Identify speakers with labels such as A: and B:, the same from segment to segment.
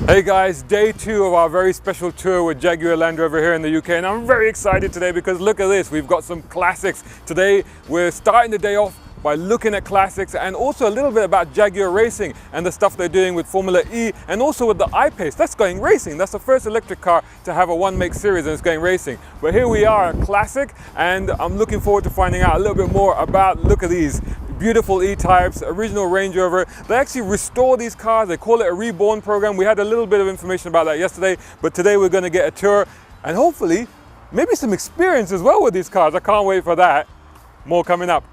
A: Hey guys, day 2 of our very special tour with Jaguar Land Rover here in the UK, and I'm very excited today because look at this, we've got some classics. Today we're starting the day off by looking at classics and also a little bit about Jaguar Racing and the stuff they're doing with Formula E and also with the Ipace. That's going racing. That's the first electric car to have a one-make series and it's going racing. But here we are, a classic, and I'm looking forward to finding out a little bit more about, look at these beautiful E-Types, original Range Rover. They actually restore these cars. They call it a reborn program. We had a little bit of information about that yesterday, but today we're going to get a tour and hopefully maybe some experience as well with these cars. I can't wait for that. More coming up.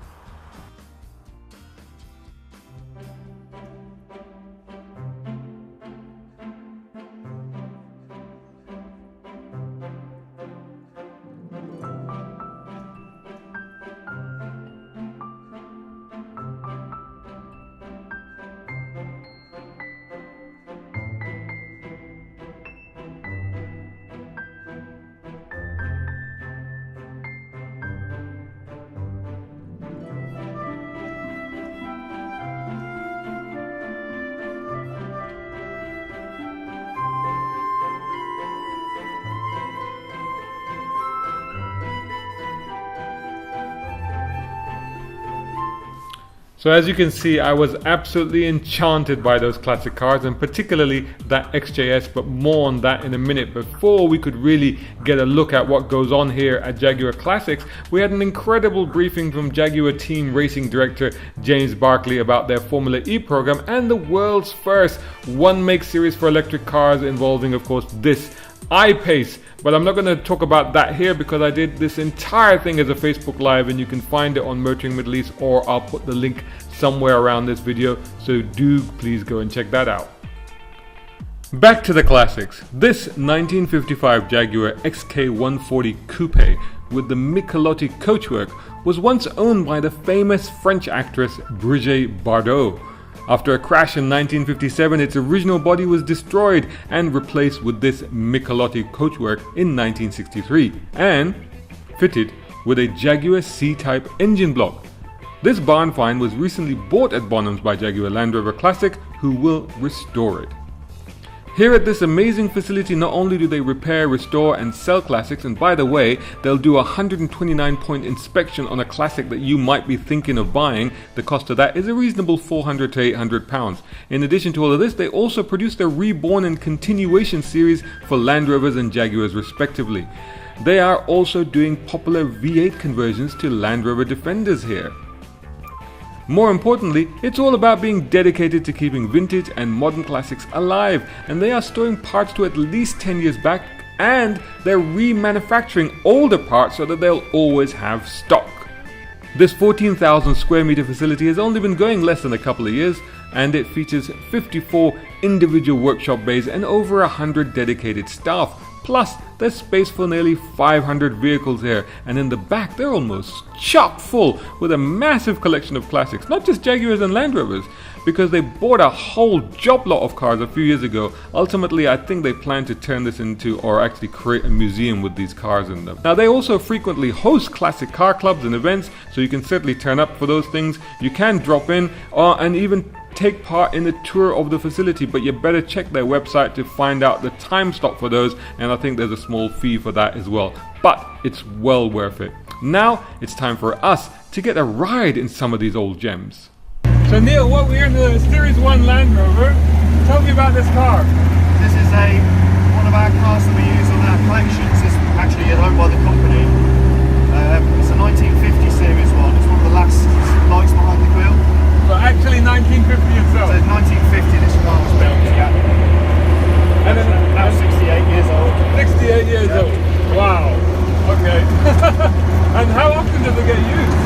A: So as you can see, I was absolutely enchanted by those classic cars and particularly that XJS, but more on that in a minute. Before we could really get a look at what goes on here at Jaguar Classics, we had an incredible briefing from Jaguar Team Racing Director James Barclay about their Formula E program and the world's first one-make series for electric cars involving, of course, this Ipace. But I'm not going to talk about that here because I did this entire thing as a Facebook Live and you can find it on Motoring Middle East, or I'll put the link somewhere around this video, so do please go and check that out. Back to the classics. This 1955 Jaguar Xk 140 Coupe with the Michelotti coachwork was once owned by the famous French actress Brigitte Bardot. After a crash in 1957, its original body was destroyed and replaced with this Michelotti coachwork in 1963 and fitted with a Jaguar C-Type engine block. This barn find was recently bought at Bonhams by Jaguar Land Rover Classic, who will restore it. Here at this amazing facility, not only do they repair, restore and sell classics, and by the way, they'll do a 129-point inspection on a classic that you might be thinking of buying. The cost of that is a reasonable £400 to £800. In addition to all of this, they also produce their Reborn and Continuation series for Land Rovers and Jaguars respectively. They are also doing popular V8 conversions to Land Rover Defenders here. More importantly, it's all about being dedicated to keeping vintage and modern classics alive, and they are storing parts to at least 10 years back, and they're remanufacturing older parts so that they'll always have stock. This 14,000 square meter facility has only been going less than a couple of years, and it features 54 individual workshop bays and over 100 dedicated staff. Plus, there's space for nearly 500 vehicles here, and in the back they're almost chock full with a massive collection of classics, not just Jaguars and Land Rovers, because they bought a whole job lot of cars a few years ago. Ultimately, I think they plan to turn this into, or actually create a museum with these cars in them. Now, they also frequently host classic car clubs and events, so you can certainly turn up for those things. You can drop in and even take part in the tour of the facility, but you better check their website to find out the time slot for those, and I think there's a small fee for that as well, but it's well worth it. Now it's time for us to get a ride in some of these old gems. So Neil, we're in the Series 1 Land Rover. Tell me about this car.
B: This is one of our cars that we use on our collections. It's actually owned by the company. It's a 1950 Series 1. It's one of the last lights behind the wheel.
A: But actually 1950 itself.
B: So 1950 this car was built, yeah. And then now 68 years old.
A: 68 years old. Wow. Okay. And how often does it get used?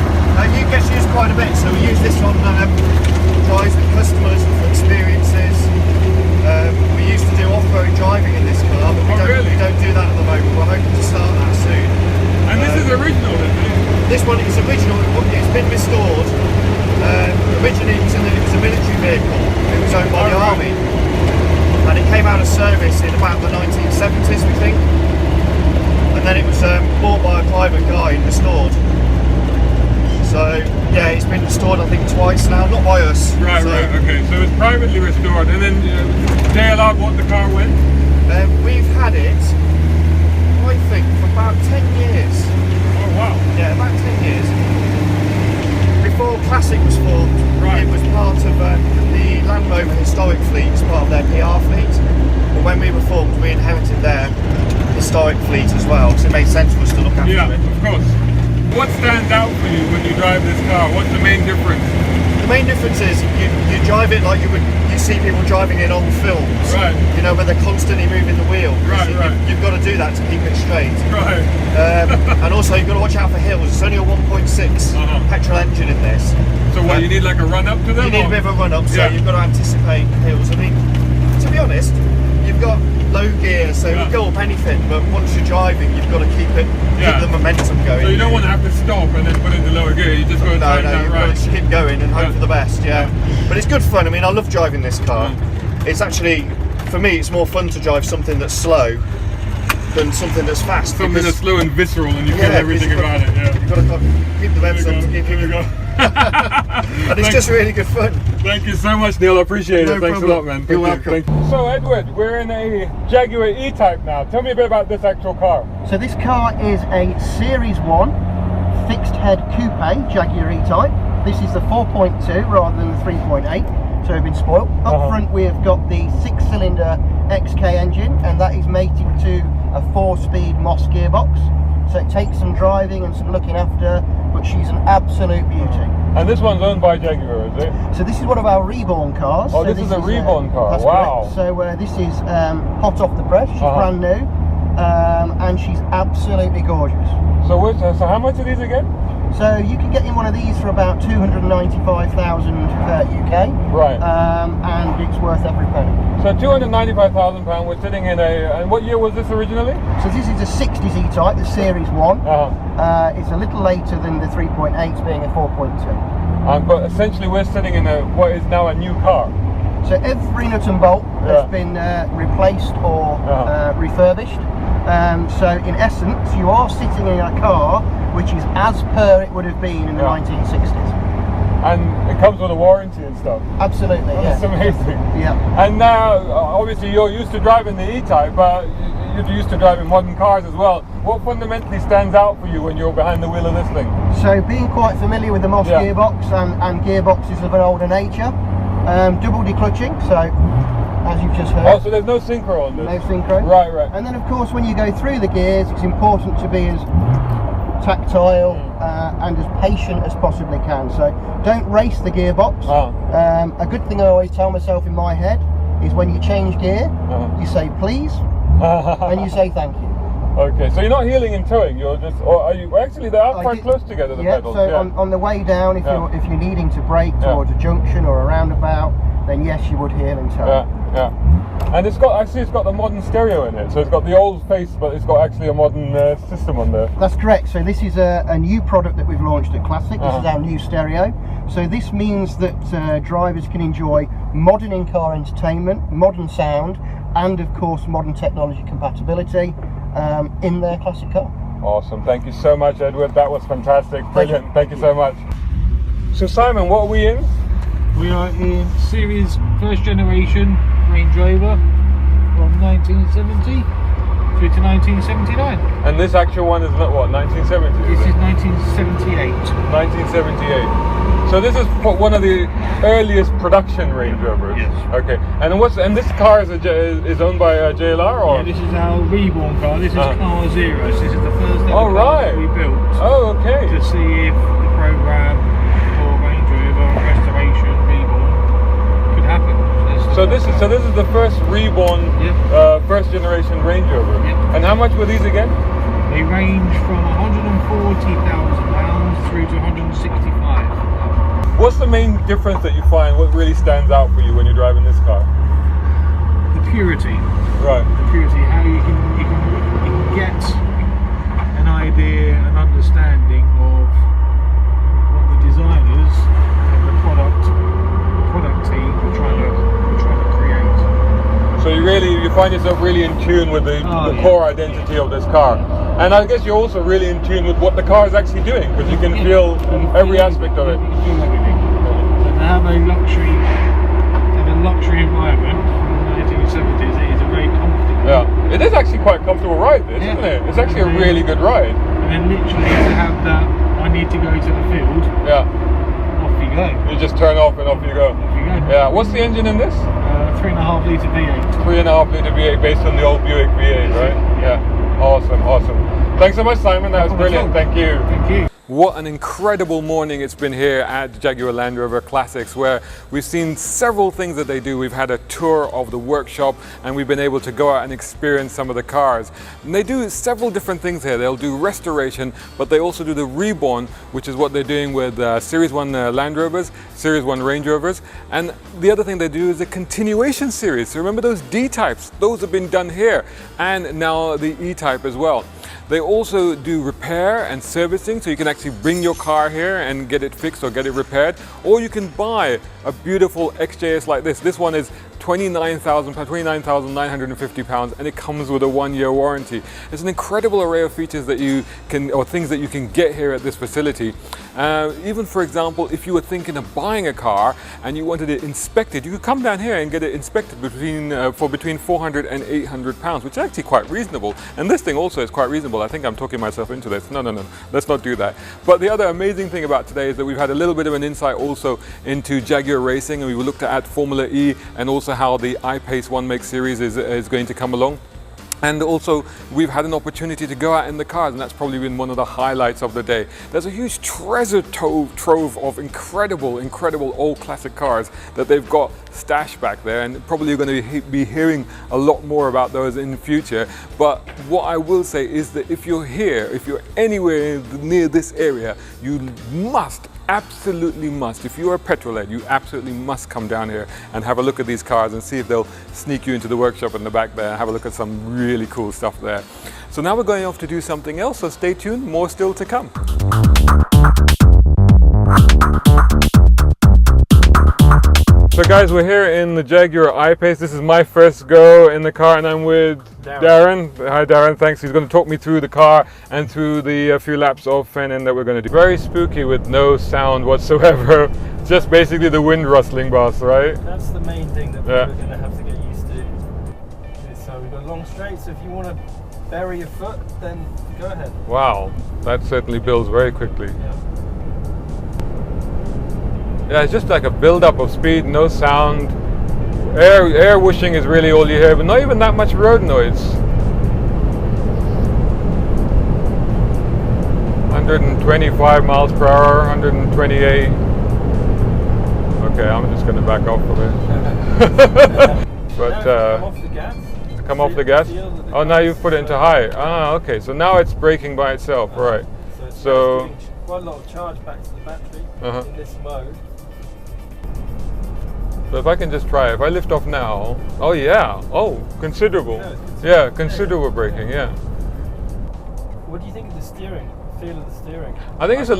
B: It gets used quite a bit, so we use this on drives with customers for experiences. We used to do off-road driving in this car, but we don't do that at the moment. We're hoping to start that soon.
A: And this is original, isn't it?
B: This one is original. It's been restored. Originally it was a military vehicle. It was owned by the army, and it came out of service in about the 1970s, we think, and then it was bought by a private guy and restored. So yeah, it's been restored I think twice now, not by us.
A: Right, okay. So it's privately restored, and then JLR bought the car when?
B: had it, I think, for about 10 years.
A: Oh wow.
B: Yeah, about 10 years. Before Classic was formed,
A: Right.
B: it was part of the Land Rover historic fleet, as part of their PR fleet. But when we were formed, we inherited their historic fleet as well, so it made sense for us to look after
A: Yeah,
B: it.
A: of course. What stands out for you when you drive this car? What's the main difference?
B: The main difference is you drive it like you see people driving in old films.
A: Right.
B: You know, where they're constantly moving the wheel.
A: Right, right.
B: You've got to do that to keep it straight.
A: Right.
B: And also you've got to watch out for hills. It's only a 1.6 petrol engine in this.
A: So what, you need like a run up to them?
B: You need a bit of a run up, so you've got to anticipate hills. I mean, to be honest, you've got low gear, so you'll go up anything, but once you're driving, you've got to keep the momentum going.
A: So you don't want to have to stop and then put it into lower gear, you just got to tighten that
B: you've got to just keep going and hope for the best, But it's good fun. I mean, I love driving this car. It's actually, for me, it's more fun to drive something that's slow than something that's fast.
A: Something that's slow and visceral and you feel everything about it,
B: You've got to keep the revs up to keep it. And it's just really good fun.
A: Thank you so much, Neil. I appreciate it. Thanks
B: problem.
A: a lot, man.
B: You're welcome.
A: So, Edward, we're in a Jaguar E-Type now. Tell me a bit about this actual car.
C: So this car is a Series 1 fixed head coupe Jaguar E-Type. This is the 4.2 rather than the 3.8, so we've been spoiled. Up front we have got the 6-cylinder Xk engine, and that is mated to a 4-speed Moss gearbox. So it takes some driving and some looking after, but she's an absolute beauty.
A: And this one's owned by Jaguar, is it?
C: So this is one of our reborn cars.
A: Oh,
C: so
A: this is a reborn car,
C: that's
A: wow.
C: Correct. So this is hot off the press, she's brand new, and she's absolutely gorgeous.
A: So how much are these again?
C: So you can get in one of these for about 295,000 UK.
A: Right.
C: And it's worth every penny.
A: So £295,000, we're sitting in and what year was this originally?
C: So this is a 60s E-Type, the Series 1. It's a little later than the 3.8s being a 4.2.
A: But essentially we're sitting in what is now a new car.
C: So every nut and bolt has been replaced or refurbished. So in essence, you are sitting in a car which is as per it would have been in the 1960s.
A: And it comes with a warranty and stuff.
C: Absolutely,
A: That's amazing.
C: Yeah.
A: And now, obviously you're used to driving the E-Type, but you're used to driving modern cars as well. What fundamentally stands out for you when you're behind the wheel of this thing?
C: So being quite familiar with the Moss gearbox and gearboxes of an older nature, double declutching, so as you've just heard.
A: Oh, so there's no synchro on this?
C: No synchro.
A: Right, right.
C: And then of course when you go through the gears, it's important to be as tactile and as patient as possibly can. So don't race the gearbox. A good thing I always tell myself in my head is when you change gear, you say please and you say thank you.
A: Okay, so you're not heeling and towing, you're just, or are you, actually they are quite close together, the pedals.
C: So on the way down, if you're needing to brake towards a junction or a roundabout, then yes, you would heel and tow.
A: And it's got, I see it's got the modern stereo in it, so it's got the old face, but it's got actually a modern system on there.
C: That's correct. So this is a new product that we've launched at Classic. This is our new stereo. So this means that drivers can enjoy modern in-car entertainment, modern sound, and of course modern technology compatibility in their classic car.
A: Awesome. Thank you so much, Edward. That was fantastic. Brilliant. Thank you so much. So Simon, what are we in?
D: We are in Series first generation Range Rover from 1970 through to 1979.
A: And this actual one is not what, 1970?
D: This is 1978.
A: 1978. So this is one of the earliest production Range Rovers.
D: Yes.
A: Okay. And this car is owned by JLR, or?
D: Yeah, this is our reborn car. This is car zero. So this is the first ever car
A: right.
D: that we built.
A: Oh, okay.
D: To see if the program for Range Rover restoration reborn could happen.
A: So this is the first reborn, first generation Range Rover.
D: Yep.
A: And how much were these again?
D: They range from £140,000 through to 165.
A: What's the main difference that you find? What really stands out for you when you're driving this car?
D: The purity.
A: Right.
D: The purity. How you can get an idea, an understanding of what the designers and the product team are trying to create.
A: So you find yourself really in tune with the core identity of this car. And I guess you're also really in tune with what the car is actually doing, because you can feel every aspect of it.
D: You can feel everything. And to have a luxury environment from the 1970s, it is a very comfortable
A: It is actually quite a comfortable ride, this, isn't it? It's actually a really good ride.
D: And then literally to have that, I need to go to the field.
A: Yeah.
D: Off you go.
A: You just turn off and off you go.
D: Off you go.
A: Yeah. What's the engine in this?
D: 3.5 litre V8.
A: 3.5 litre V8 based on the old Buick V8, right? Yeah. Awesome, awesome. Thanks so much, Simon. That was brilliant. Thank you.
D: Thank you.
A: What an incredible morning it's been here at Jaguar Land Rover Classics, where we've seen several things that they do. We've had a tour of the workshop and we've been able to go out and experience some of the cars. And they do several different things here. They'll do restoration, but they also do the reborn, which is what they're doing with Series 1 Land Rovers, Series 1 Range Rovers. And the other thing they do is a continuation series. So remember those D-types, those have been done here, and now the E-Type as well. They also do repair and servicing, so you can actually bring your car here and get it fixed or get it repaired, or you can buy a beautiful XJS like this. This one is £29,950 and it comes with a 1-year warranty. It's an incredible array of features that you can, or things that you can get here at this facility. Even for example, if you were thinking of buying a car and you wanted it inspected, you could come down here and get it inspected for between £400 and £800, which is actually quite reasonable. And this thing also is quite reasonable. I think I'm talking myself into this. No, let's not do that. But the other amazing thing about today is that we've had a little bit of an insight also into Jaguar Racing, and we looked at Formula E and also how the Ipace One Make series is going to come along. And also we've had an opportunity to go out in the cars, and that's probably been one of the highlights of the day. There's a huge treasure trove of incredible old classic cars that they've got stashed back there, and probably you're going to be hearing a lot more about those in the future. But what I will say is that if you're here, if you're anywhere near this area, you must, absolutely must, if you're a petrolhead, you absolutely must come down here and have a look at these cars and see if they'll sneak you into the workshop in the back there and have a look at some really cool stuff there. So now we're going off to do something else, so stay tuned, more still to come. So guys, we're here in the Jaguar I-Pace. This is my first go in the car, and I'm with Darren. Hi Darren, thanks. He's going to talk me through the car and through the few laps of Fen End that we're going to do. Very spooky with no sound whatsoever. Just basically the wind rustling, boss, right?
E: That's the main thing that we're going to have to get used to. So we've got long straight, so if you want to bury your foot, then go ahead.
A: Wow, that certainly builds very quickly.
E: Yeah.
A: Yeah, it's just like a build-up of speed, no sound. Air whooshing is really all you hear, but not even that much road noise. 125 miles per hour, 128. Okay, I'm just going to back off a bit. But
E: come off the gas.
A: Come off the gas? Oh, now you've put it into high. Ah, okay, so now it's braking by itself, right.
E: So it's doing quite a lot of charge back to the battery in this mode.
A: So if I can just try it, if I lift off now, oh yeah, oh, considerable. Yeah, considerable braking, yeah.
E: What do you think of the steering, feel of the steering?
A: I think it's a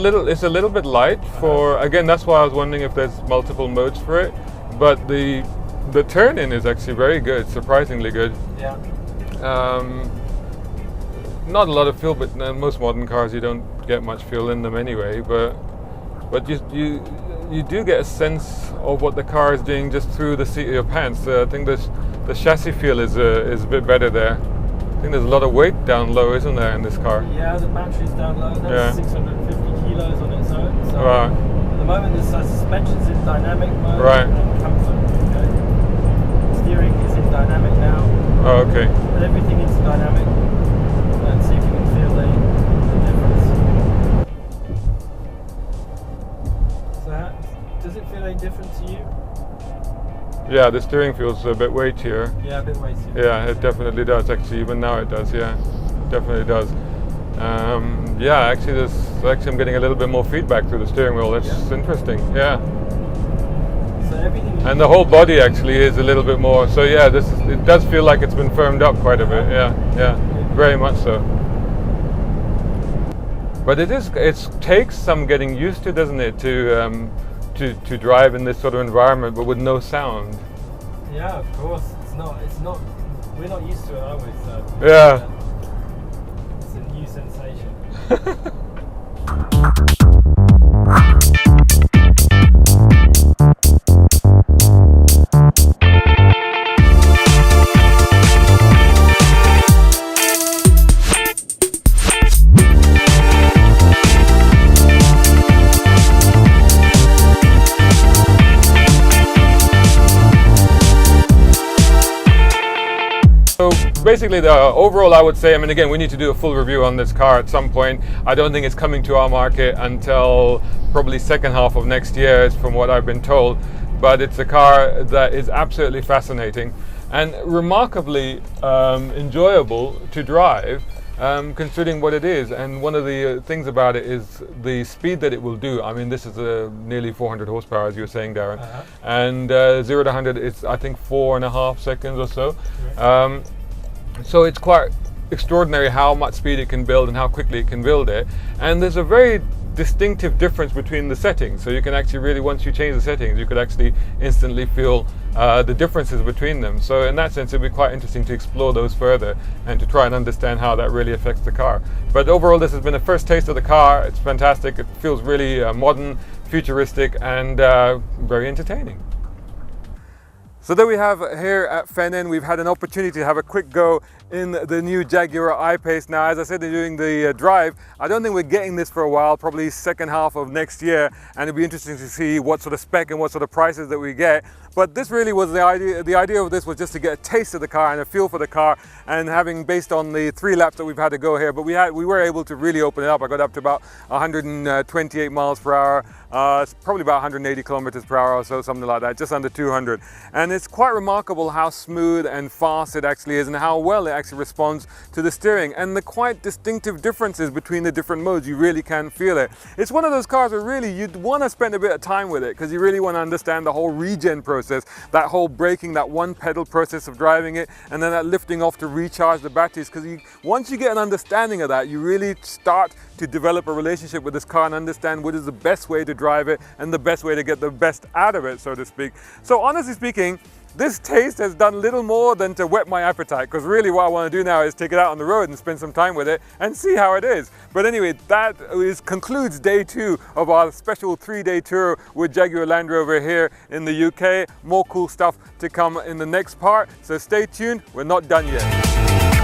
A: little bit light for, again, that's why I was wondering if there's multiple modes for it, but the turn-in is actually very good, surprisingly good.
E: Yeah.
A: Not a lot of fuel, but most modern cars you don't get much fuel in them anyway, but you do get a sense of what the car is doing just through the seat of your pants. I think the chassis feel is a bit better there. I think there's a lot of weight down low, isn't there, in this car?
E: Yeah, the battery's down low. That's 650 kilos on its own. So
A: right.
E: At the moment, the suspension's in dynamic mode
A: and
E: comfort. Okay? Steering is in dynamic now.
A: Oh, okay.
E: Put everything into dynamic and see if you can feel the difference. So does it feel any different to you?
A: Yeah, the steering feels a bit weightier.
E: Yeah, a bit weightier.
A: Yeah, it definitely does. Actually, even now it does. Yeah, definitely does. Yeah, actually, I'm getting a little bit more feedback through the steering wheel. That's interesting. Yeah.
E: So everything.
A: And the whole body actually is a little bit more. So yeah, it does feel like it's been firmed up quite a bit. Yeah, very much so. But it takes some getting used to, doesn't it, to drive in this sort of environment, but with no sound.
E: Yeah, of course. It's not. We're not used to it, are we? So
A: yeah.
E: It's a new sensation.
A: So basically the overall, I would say, I mean, again, we need to do a full review on this car at some point. I don't think it's coming to our market until probably second half of next year, is from what I've been told. But it's a car that is absolutely fascinating and remarkably enjoyable to drive, considering what it is. And one of the things about it is the speed that it will do. I mean, this is nearly 400 horsepower, as you were saying, Darren. And 0 to 100 is, I think, 4.5 seconds or so. So it's quite extraordinary how much speed it can build and how quickly it can build it. And there's a very distinctive difference between the settings. So you can actually really, once you change the settings, you could actually instantly feel the differences between them. So in that sense, it'd be quite interesting to explore those further and to try and understand how that really affects the car. But overall, this has been a first taste of the car. It's fantastic. It feels really modern, futuristic, and very entertaining. So there we have here at Fen End, we've had an opportunity to have a quick go in the new Jaguar I-Pace. Now, as I said during the drive, I don't think we're getting this for a while, probably second half of next year, and it'll be interesting to see what sort of spec and what sort of prices that we get. But this really was the idea. The idea of this was just to get a taste of the car and a feel for the car, and having, based on the 3 laps that we've had to go here, but we were able to really open it up. I got up to about 128 miles per hour, probably about 180 kilometers per hour or so, something like that, just under 200. And it's quite remarkable how smooth and fast it actually is, and how well it actually responds to the steering, and the quite distinctive differences between the different modes. You really can feel it. It's one of those cars where really you'd want to spend a bit of time with it, because you really want to understand the whole regen process, that whole braking, that one pedal process of driving it, and then that lifting off to recharge the batteries. Because once you get an understanding of that, you really start to develop a relationship with this car and understand what is the best way to drive it and the best way to get the best out of it, so to speak. So honestly speaking, this taste has done little more than to whet my appetite, because really what I want to do now is take it out on the road and spend some time with it and see how it is. But anyway, that concludes day 2 of our special 3-day tour with Jaguar Land Rover here in the UK. More cool stuff to come in the next part, so stay tuned, we're not done yet.